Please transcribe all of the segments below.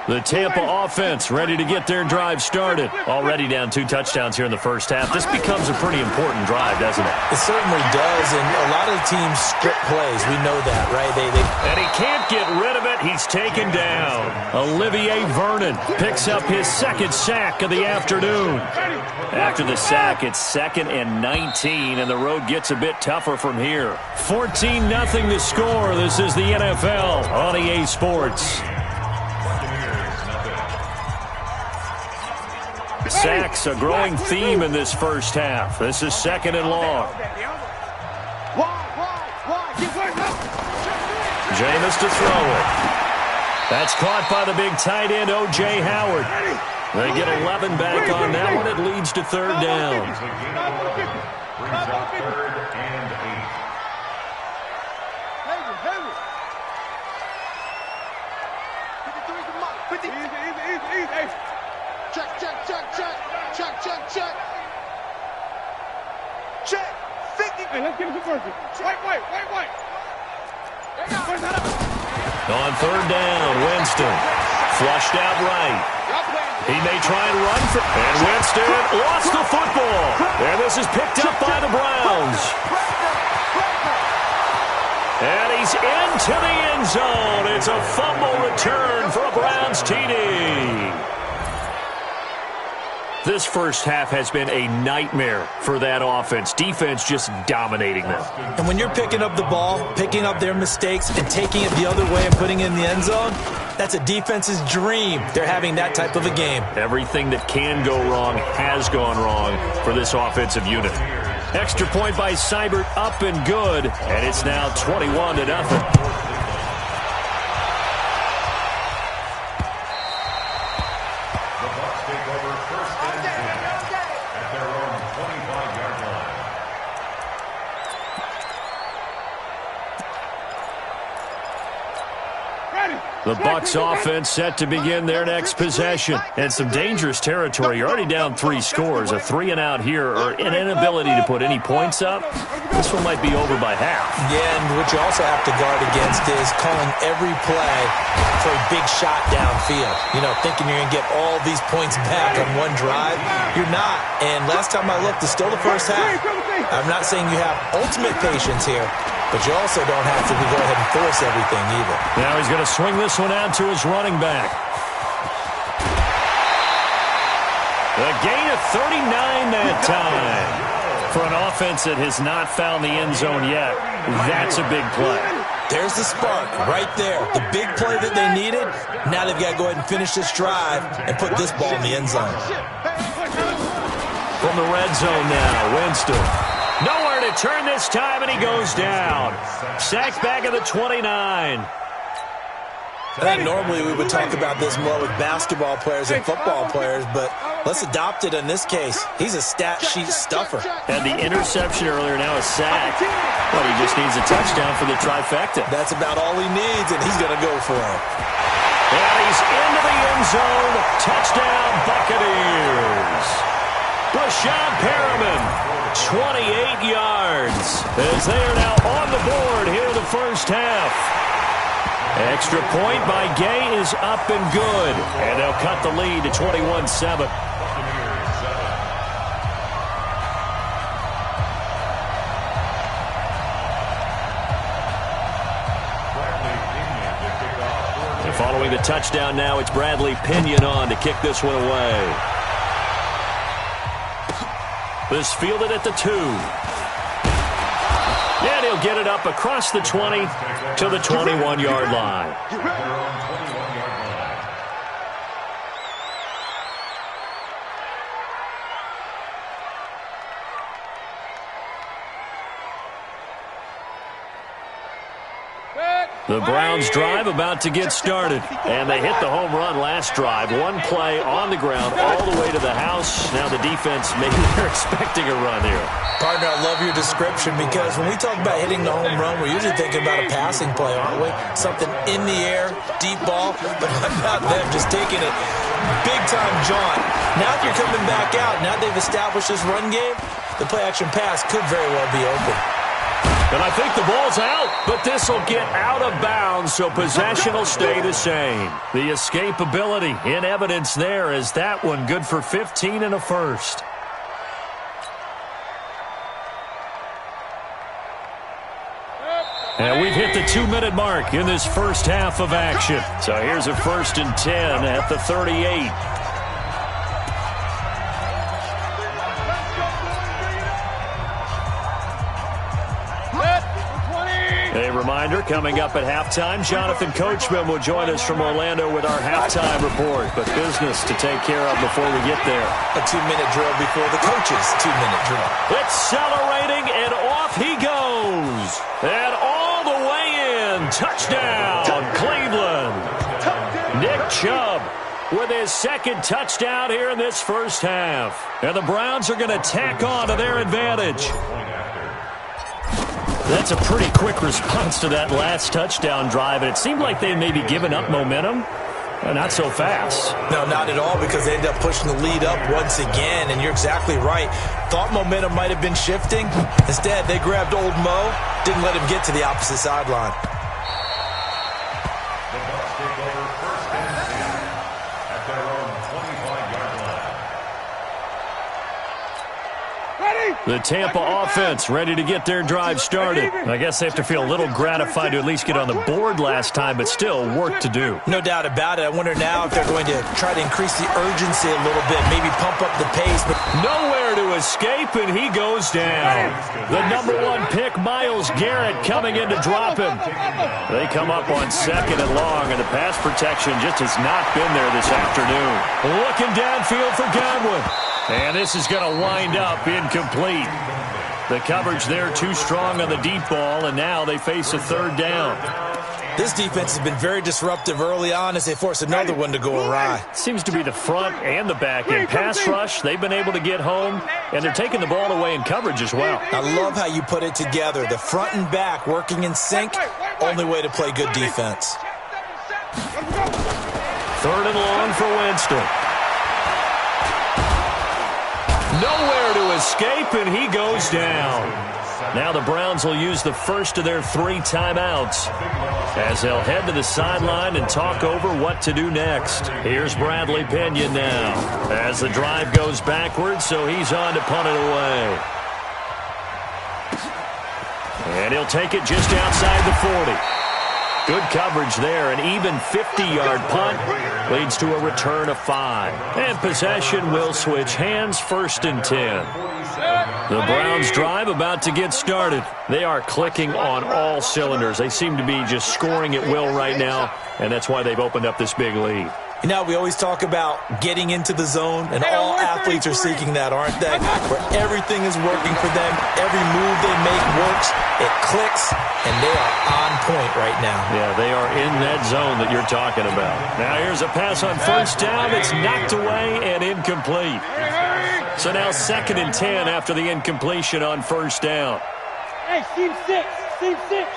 The Tampa offense ready to get their drive started. Already down 2 touchdowns here in the first half. This becomes a pretty important drive, doesn't it? It certainly does, and a lot of the teams script plays. We know that, right? And he can't get rid of it. He's taken down. Olivier Vernon picks up his second sack of the afternoon. After the sack, it's 2nd and 19, and the road gets a bit tougher from here. 14-0 the score. This is the NFL on EA Sports. Sacks, a growing theme in this first half. This is 2nd and long. Jameis to throw it. That's caught by the big tight end, O.J. Howard. They get 11 back on that one. It leads to 3rd down. Brings up 3rd and 8. Check. 50. Hey, let's get him some mercy. White. On 3rd down, Winston. Flushed out right. He may try and run for... And Winston lost the football. And this is picked up by the Browns. And he's into the end zone. It's a fumble return for a Browns TD. This first half has been a nightmare for that offense. Defense just dominating them. And when you're picking up the ball, picking up their mistakes, and taking it the other way and putting it in the end zone, that's a defense's dream. They're having that type of a game. Everything that can go wrong has gone wrong for this offensive unit. Extra point by Seibert, up and good, and it's now 21-0. The Bucs offense set to begin their next possession. And some dangerous territory. You're already down 3 scores. A 3-and-out here, or an inability to put any points up. This one might be over by half. Yeah, and what you also have to guard against is calling every play for a big shot downfield. You know, thinking you're going to get all these points back on one drive. You're not. And last time I looked, it's still the first half. I'm not saying you have ultimate patience here, but you also don't have to go ahead and force everything either. Now he's going to swing this one out to his running back. A gain of 39 that time. For an offense that has not found the end zone yet, that's a big play. There's the spark right there. The big play that they needed. Now they've got to go ahead and finish this drive and put this ball in the end zone. From the red zone now, Winston. Nowhere to turn this time, and he goes down. Sacked back at the 29. I think normally we would talk about this more with basketball players and football players, but let's adopt it in this case. He's a stat sheet stuffer. Had the interception earlier, now a sack. But he just needs a touchdown for the trifecta. That's about all he needs, and he's going to go for it. And he's into the end zone. Touchdown, Buccaneers. Brashad Perriman, 28 yards, as they are now on the board here in the first half. Extra point by Gay is up and good, and they'll cut the lead to 21-7. And following the touchdown now, it's Bradley Pinion on to kick this one away. This fielded at the 2. And he'll get it up across the 20 to the 21-yard line. The Browns drive about to get started. And they hit the home run last drive. One play on the ground all the way to the house. Now the defense, maybe they're expecting a run here. Partner, I love your description because when we talk about hitting the home run, we're usually thinking about a passing play, aren't we? Something in the air, deep ball. But how about them just taking it big-time jaunt? Now if you're coming back out, now they've established this run game, the play-action pass could very well be open. And I think the ball's out, but this will get out of bounds, so possession will stay the same. The escapability in evidence there is that one good for 15 and a first. And we've hit the 2-minute mark in this first half of action. So here's a 1st and 10 at the 38. A reminder, coming up at halftime, Jonathan Coachman will join us from Orlando with our halftime report. But business to take care of before we get there. A 2-minute drill before the coach's 2-minute drill. Accelerating, and off he goes. And all the way in. Touchdown, Cleveland. Nick Chubb with his second touchdown here in this first half. And the Browns are going to tack on to their advantage. That's a pretty quick response to that last touchdown drive, and it seemed like they may be giving up momentum. Not so fast. No, not at all, because they ended up pushing the lead up once again, and you're exactly right. Thought momentum might have been shifting. Instead, they grabbed old Mo, didn't let him get to the opposite sideline. The Bucs take over 1st and 10 at their own 25-yard line. The Tampa offense ready to get their drive started. I guess they have to feel a little gratified to at least get on the board last time, but still work to do. No doubt about it. I wonder now if they're going to try to increase the urgency a little bit, maybe pump up the pace. But nowhere to escape, and he goes down. The #1 pick, Myles Garrett, coming in to drop him. They come up on 2nd and long, and the pass protection just has not been there this afternoon. Looking downfield for Godwin. And this is going to wind up incomplete. The coverage there too strong on the deep ball, and now they face a 3rd down. This defense has been very disruptive early on as they force another one to go awry. Seems to be the front and the back end. Pass rush, they've been able to get home, and they're taking the ball away in coverage as well. I love how you put it together. The front and back working in sync, only way to play good defense. 3rd and long for Winston. Nowhere to escape, and he goes down. Now the Browns will use the first of their 3 timeouts as they'll head to the sideline and talk over what to do next. Here's Bradley Pinion now as the drive goes backwards, so he's on to punt it away. And he'll take it just outside the 40. Good coverage there. An even 50-yard punt leads to a return of 5. And possession will switch hands, 1st and 10. The Browns drive about to get started. They are clicking on all cylinders. They seem to be just scoring at will right now, and that's why they've opened up this big lead. You know, we always talk about getting into the zone, and all athletes are seeking that, aren't they? Where everything is working for them, every move they make works, it clicks, and they are on point right now. Yeah, they are in that zone that you're talking about. Now here's a pass on 1st down. It's knocked away and incomplete. So now 2nd and 10 after the incompletion on 1st down. Hey, team 6, team 6.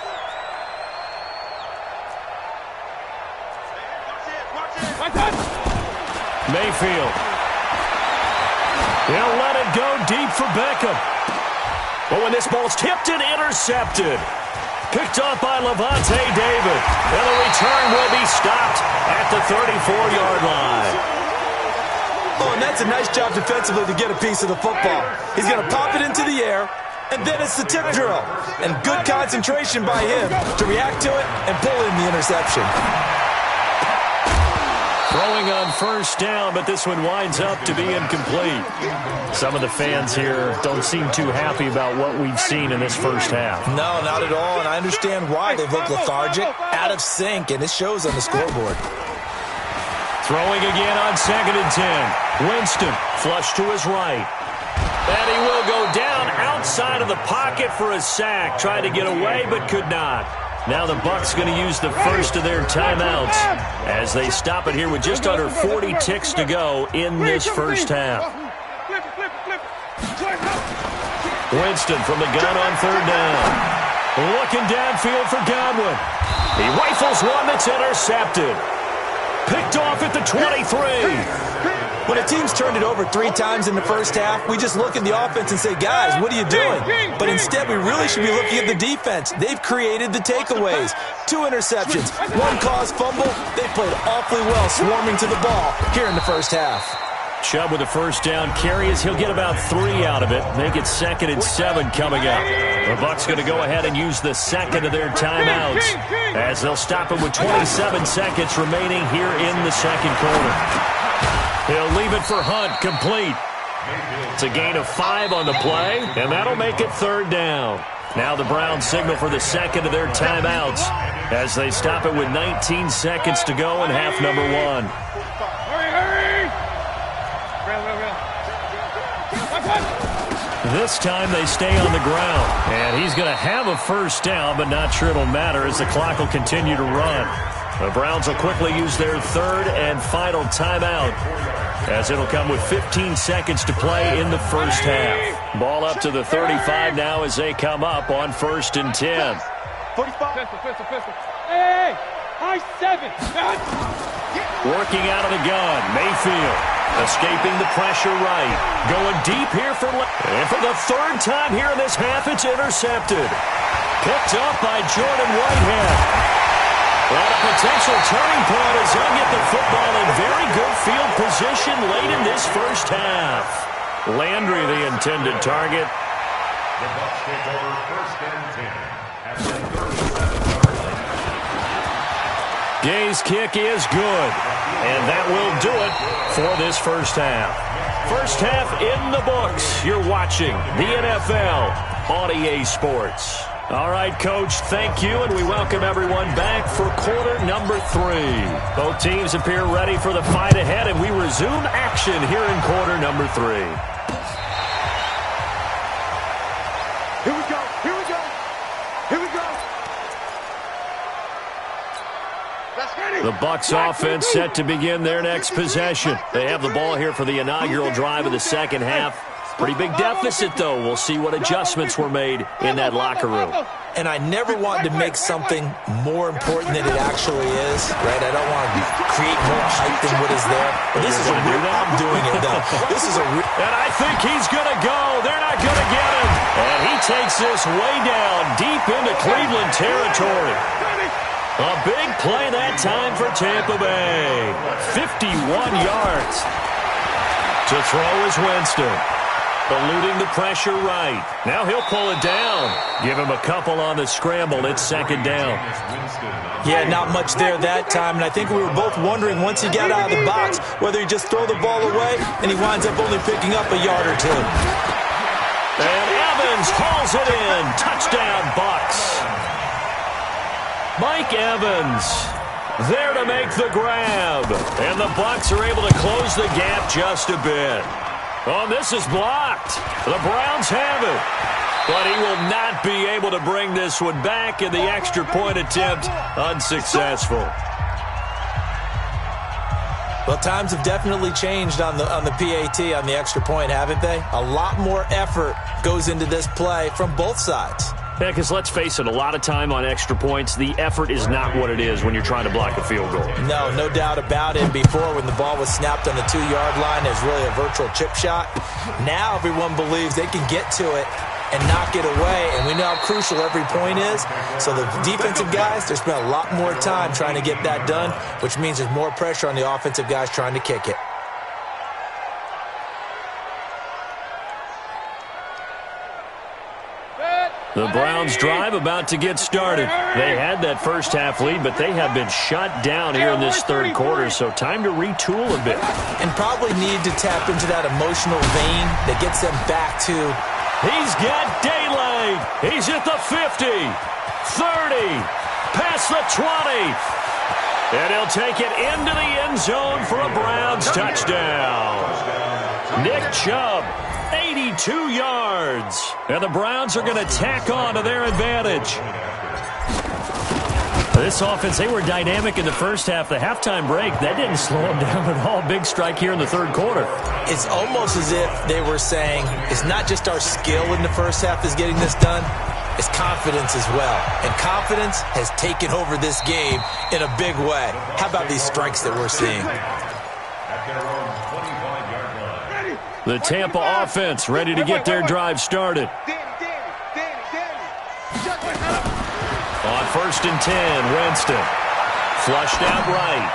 Mayfield. He'll let it go deep for Beckham. But when this ball's tipped and intercepted. Picked off by Levante David. And the return will be stopped at the 34-yard line. Oh, and that's a nice job defensively to get a piece of the football. He's going to pop it into the air, and then it's the tip drill. And good concentration by him to react to it and pull in the interception. Throwing on 1st down, but this one winds up to be incomplete. Some of the fans here don't seem too happy about what we've seen in this first half. No, not at all, and I understand why. They've looked lethargic, out of sync, and it shows on the scoreboard. Throwing again on 2nd and 10. Winston flush to his right. And he will go down outside of the pocket for a sack. Tried to get away, but could not. Now the Bucs going to use the first of their timeouts as they stop it here with just under 40 ticks to go in this first half. Winston from the gun on 3rd down. Looking downfield for Godwin. He rifles one that's intercepted. Picked off at the 23. When a team's turned it over 3 times in the first half, we just look at the offense and say, guys, what are you doing? But instead, we really should be looking at the defense. They've created the takeaways. 2 interceptions, 1 caused fumble. They played awfully well swarming to the ball here in the first half. Chubb with a first down carry as he'll get about 3 out of it. Make it 2nd and 7 coming up. The Bucs going to go ahead and use the second of their timeouts as they'll stop it with 27 seconds remaining here in the second quarter. He'll leave it for Hunt, complete. It's a gain of 5 on the play, and that'll make it 3rd down. Now the Browns signal for the second of their timeouts as they stop it with 19 seconds to go in half number 1. This time they stay on the ground, and he's going to have a first down, but not sure it'll matter as the clock will continue to run. The Browns will quickly use their 3rd and final timeout as it'll come with 15 seconds to play in the first half. Ball up to the 35 now as they come up on 1st and 10. 45. Pistol. Hey, high 7. Working out of the gun, Mayfield. Escaping the pressure right. Going deep here for and for the 3rd time here in this half, it's intercepted. Picked up by Jordan Whitehead. And a potential turning point as they'll get the football in very good field position late in this first half. Landry, the intended target. The Bucs take over 1st and 10 at the 37-yard line. Gay's kick is good. And that will do it for this first half. First half in the books. You're watching the NFL on EA Sports. All right, Coach, thank you, and we welcome everyone back for quarter number 3. Both teams appear ready for the fight ahead, and we resume action here in quarter number 3. Here we go. The Bucs offense set to begin their next possession. They have the ball here for the inaugural drive of the second half. Pretty big deficit, though. We'll see what adjustments were made in that locker room. And I never want to make something more important than it actually is, right? I don't want to create more hype than what is there. But this is a real, I'm doing it, though. This is a real. And I think he's going to go. They're not going to get him. And he takes this way down deep into Cleveland territory. A big play that time for Tampa Bay. 51 yards. To throw is Winston. Eluding the pressure right. Now he'll pull it down. Give him a couple on the scramble. It's 2nd down. Yeah, not much there that time. And I think we were both wondering once he got out of the box whether he just throw the ball away and he winds up only picking up a yard or 2. And Evans hauls it in. Touchdown, Bucs. Mike Evans there to make the grab. And the Bucs are able to close the gap just a bit. Oh, this is blocked. The Browns have it. But he will not be able to bring this one back, and the extra point attempt unsuccessful. Well, times have definitely changed on the PAT, on the extra point, haven't they? A lot more effort goes into this play from both sides. Yeah, because let's face it, a lot of time on extra points, the effort is not what it is when you're trying to block a field goal. No doubt about it. Before, when the ball was snapped on the 2-yard line, it was really a virtual chip shot. Now everyone believes they can get to it and knock it away, and we know how crucial every point is. So the defensive guys, they spent a lot more time trying to get that done, which means there's more pressure on the offensive guys trying to kick it. The Browns drive about to get started. They had that first half lead, but they have been shut down here in this 3rd quarter, so time to retool a bit. And probably need to tap into that emotional vein that gets them back to. He's got daylight. He's at the 50, 30, past the 20. And he'll take it into the end zone for a Browns touchdown. Nick Chubb. 82 yards. And the Browns are going to tack on to their advantage. This offense, they were dynamic in the first half. The halftime break, that didn't slow them down at all. Big strike here in the 3rd quarter. It's almost as if they were saying, it's not just our skill in the first half is getting this done, it's confidence as well. And confidence has taken over this game in a big way. How about these strikes that we're seeing? At their own 25 The Tampa offense ready to get their drive started. On 1st and 10, Winston. Flushed out right.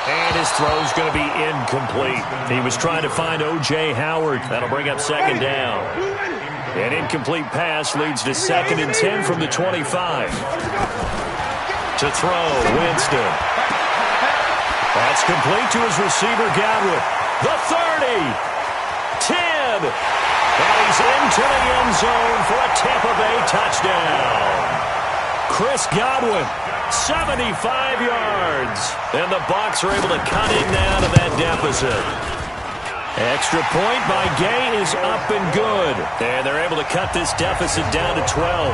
And his throw's going to be incomplete. He was trying to find O.J. Howard. That'll bring up 2nd down. An incomplete pass leads to 2nd and 10 from the 25. To throw, Winston. That's complete to his receiver, Godwin. The 30. 10. And he's into the end zone for a Tampa Bay touchdown. Chris Godwin, 75 yards. And the Bucs are able to cut it down to that deficit. Extra point by Gay is up and good. And they're able to cut this deficit down to 12.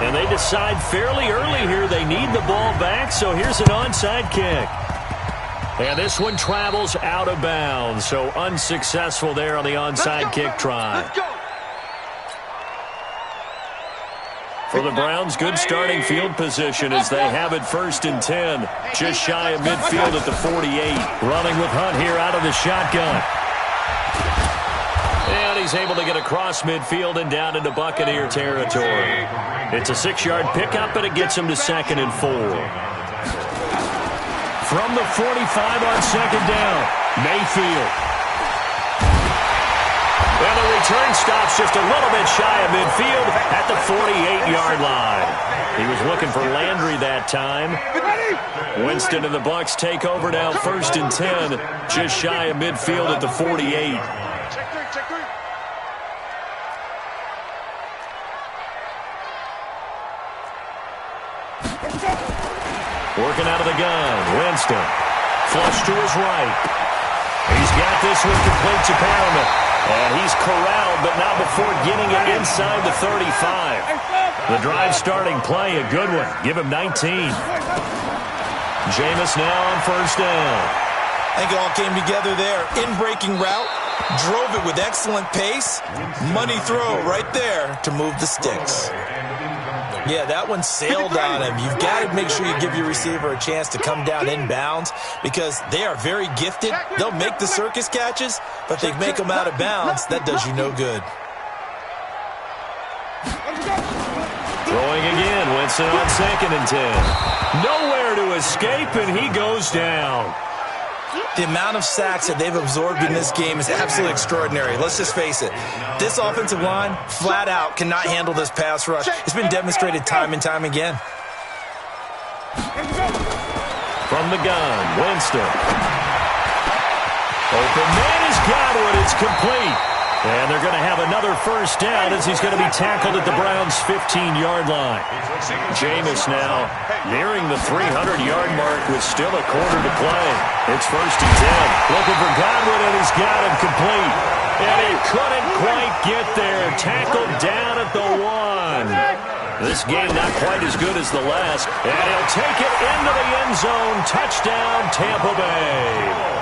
And they decide fairly early here they need the ball back, so here's an onside kick. And this one travels out of bounds, so unsuccessful there on the onside kick try. For the Browns, good starting field position as they have it 1st and 10. Just shy of midfield at the 48. Running with Hunt here out of the shotgun. And he's able to get across midfield and down into Buccaneer territory. It's a 6-yard pickup, and it gets him to 2nd and 4. From the 45 on 2nd down, Mayfield. Well, the return stops just a little bit shy of midfield at the 48-yard line. He was looking for Landry that time. Winston and the Bucs take over now 1st and 10, just shy of midfield at the 48. Working out of the gun, Winston. Flush to his right. He's got this one complete to Perriman. And he's corralled, but not before getting it inside the 35. The drive starting play, a good one. Give him 19. Jameis now on 1st down. I think it all came together there. In-breaking route. Drove it with excellent pace. Money throw right there to move the sticks. Yeah, that one sailed on him. You've got to make sure you give your receiver a chance to come down inbounds because they are very gifted. They'll make the circus catches, but they make them out of bounds. That does you no good. Throwing again, Winston on 2nd and 10. Nowhere to escape, and he goes down. The amount of sacks that they've absorbed in this game is absolutely extraordinary. Let's just face it. This offensive line, flat out, cannot handle this pass rush. It's been demonstrated time and time again. From the gun, Winston. Open man is Godwin. It's complete. And they're going to have another 1st down as he's going to be tackled at the Browns' 15-yard line. Jameis now nearing the 300-yard mark with still a quarter to play. It's 1st and 10. Looking for Godwin, and he's got him complete. And he couldn't quite get there. Tackled down at the 1. This game not quite as good as the last. And he'll take it into the end zone. Touchdown, Tampa Bay.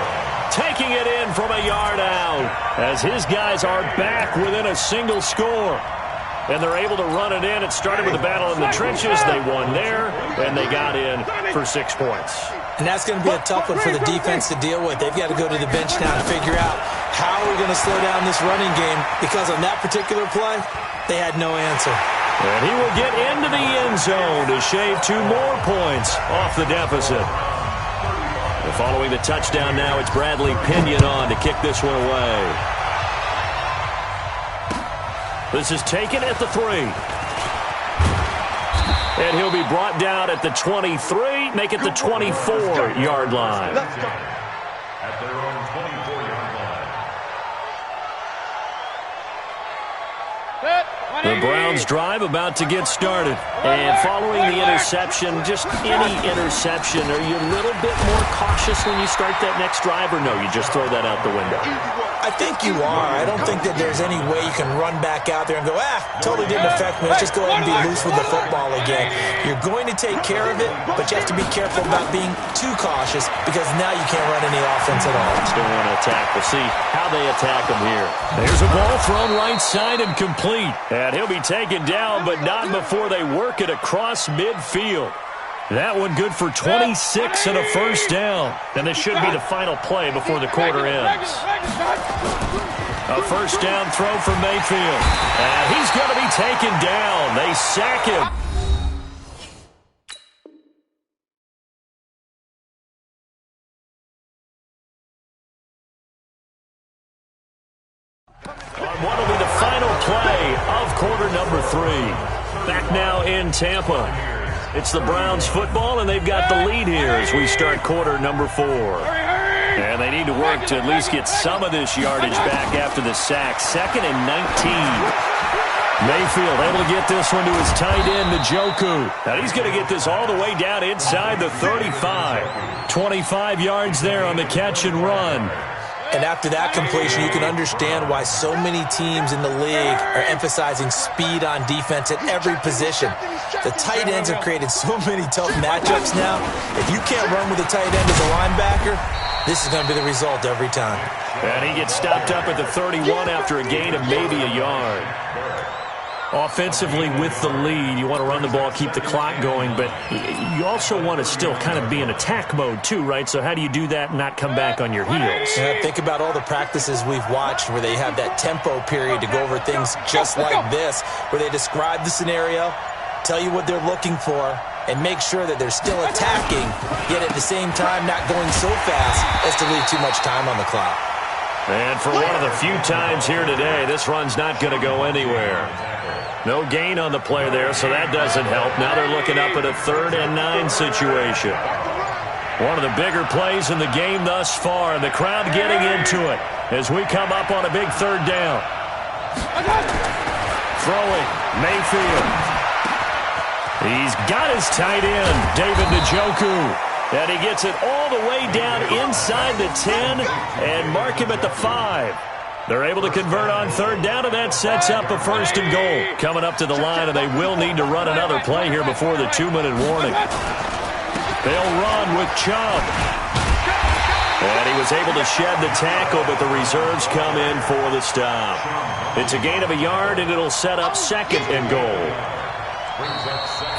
Taking it in from a yard out as his guys are back within a single score. And they're able to run it in. It started with a battle in the trenches. They won there, and they got in for 6 points. And that's going to be a tough one for the defense to deal with. They've got to go to the bench now to figure out how we're going to slow down this running game because on that particular play, they had no answer. And he will get into the end zone to shave 2 more points off the deficit. Following the touchdown now, it's Bradley Pinion on to kick this one away. This is taken at the 3. And he'll be brought down at the 23, make it the 24-yard line. At their own 24-yard line. The Browns drive about to get started. And following the interception, just any interception, are you a little bit more cautious when you start that next drive, or no, you just throw that out the window? I think you are. I don't think that there's any way you can run back out there and go, totally didn't affect me. Let's just go ahead and be loose with the football again. You're going to take care of it, but you have to be careful about being too cautious because now you can't run any offense at all. Still want to attack. We'll see how they attack them here. There's a ball thrown right side and complete. And he'll be taken down, but not before they work it across midfield. That one good for 26 and a 1st down. And this should be the final play before the quarter ends. A first down throw for Mayfield. And he's going to be taken down. They sack him. On what will be the final play of quarter number 3. Back now in Tampa. It's the Browns football, and they've got the lead here as we start quarter number 4. And they need to work to at least get some of this yardage back after the sack. 2nd and 19. Mayfield able to get this one to his tight end, Njoku. Now he's going to get this all the way down inside the 35. 25 yards there on the catch and run. And after that completion, you can understand why so many teams in the league are emphasizing speed on defense at every position. The tight ends have created so many tough matchups now. If you can't run with a tight end as a linebacker, this is going to be the result every time. And he gets stopped up at the 31 after a gain of maybe a yard. Offensively with the lead, you want to run the ball, keep the clock going, but you also want to still kind of be in attack mode too, right? So how do you do that and not come back on your heels? Yeah, think about all the practices we've watched where they have that tempo period to go over things just like this, where they describe the scenario, tell you what they're looking for, and make sure that they're still attacking, yet at the same time not going so fast as to leave too much time on the clock. And for one of the few times here today, this run's not going to go anywhere. No gain on the play there, so that doesn't help. Now they're looking up at a 3rd and 9 situation. One of the bigger plays in the game thus far, and the crowd getting into it as we come up on a big 3rd down. Throwing, Mayfield. He's got his tight end, David Njoku. And he gets it all the way down inside the 10 and mark him at the 5. They're able to convert on 3rd down, and that sets up a 1st and goal. Coming up to the line, and they will need to run another play here before the 2-minute warning. They'll run with Chubb. And he was able to shed the tackle, but the reserves come in for the stop. It's a gain of a yard, and it'll set up 2nd and goal.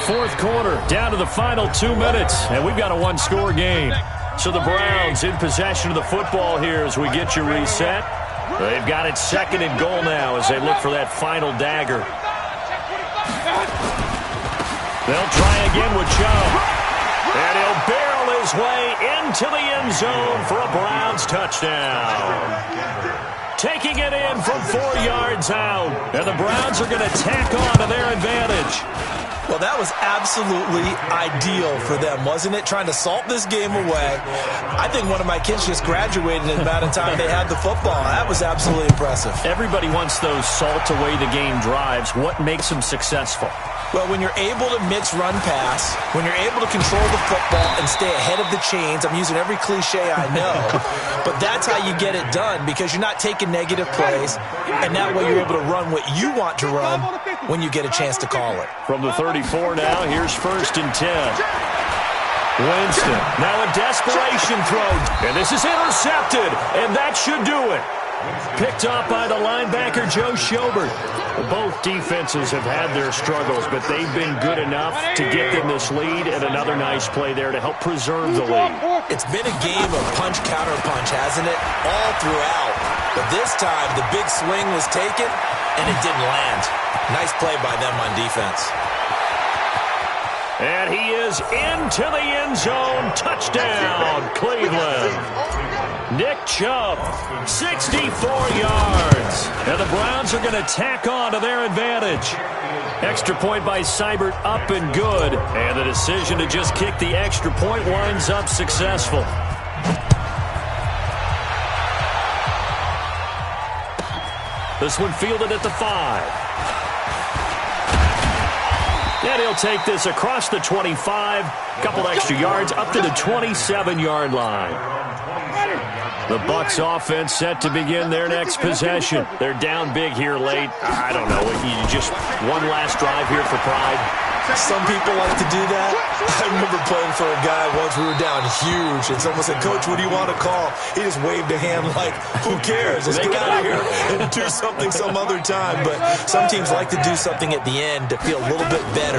4th quarter, down to the final 2 minutes, and we've got a 1-score game. So the Browns in possession of the football here as we get you reset. They've got it 2nd and goal now as they look for that final dagger. They'll try again with Chubb. And he'll barrel his way into the end zone for a Browns touchdown. Taking it in from 4 yards out. And the Browns are going to tack on to their advantage. Well, that was absolutely ideal for them, wasn't it? Trying to salt this game away. I think one of my kids just graduated in the amount of time they had the football. That was absolutely impressive. Everybody wants those salt away the game drives. What makes them successful? Well, when you're able to mix run pass, when you're able to control the football and stay ahead of the chains, I'm using every cliche I know, but that's how you get it done because you're not taking negative plays, and that way you're able to run what you want to run when you get a chance to call it. From the 34 now, here's 1st and 10. Winston, now a desperation throw, and this is intercepted, and that should do it. Picked off by the linebacker, Joe Schobert. Both defenses have had their struggles, but they've been good enough to get them this lead, and another nice play there to help preserve the lead. It's been a game of punch-counter-punch, hasn't it? All throughout. But this time, the big swing was taken, and it didn't land. Nice play by them on defense. And he is into the end zone. Touchdown, Cleveland. Nick Chubb, 64 yards. And the Browns are going to tack on to their advantage. Extra point by Seibert, up and good. And the decision to just kick the extra point winds up successful. This one fielded at the 5. And he'll take this across the 25, couple extra yards, up to the 27-yard line. The Bucs offense set to begin their next possession. They're down big here late. I don't know. Just one last drive here for pride. Some people like to do that. I remember playing for a guy once. We were down huge, and someone said, "Coach, what do you want to call?" He just waved a hand like, "Who cares? Let's get out of here and do something some other time." But some teams like to do something at the end to feel a little bit better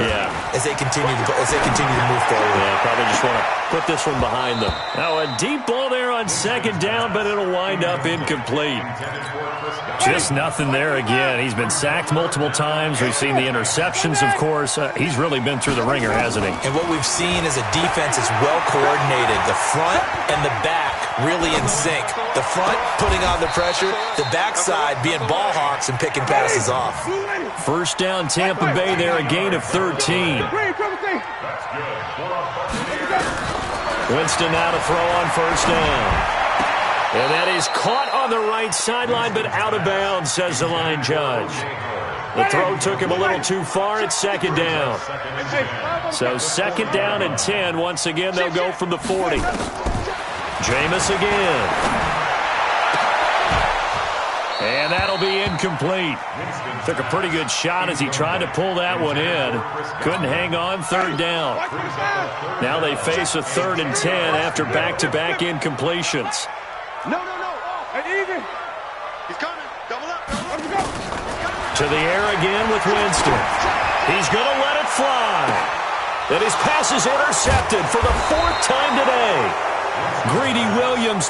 as they continue to move forward. Yeah, probably just want to put this one behind them. Now a deep ball there on second down, but it'll wind up incomplete. Just nothing there again. He's been sacked multiple times. We've seen the interceptions, of course. He's really been through the ringer, hasn't he? And what we've seen is a defense is well coordinated. The front and the back really in sync. The front putting on the pressure, the backside being ball hawks and picking passes off. First down, Tampa Bay there, a gain of 13. Winston now to throw on first down. And that is caught on the right sideline, but out of bounds, says the line judge. The throw took him a little too far. It's second down. So second down and 10. Once again, they'll go from the 40. Jameis again. And that'll be incomplete. Took a pretty good shot as he tried to pull that one in. Couldn't hang on, third down. Now they face a 3rd and 10 after back-to-back incompletions. No. Hey, easy. He's coming. Double up. To the air again with Winston. He's going to let it fly. And his pass is intercepted for the 4th time today. Greedy Williams.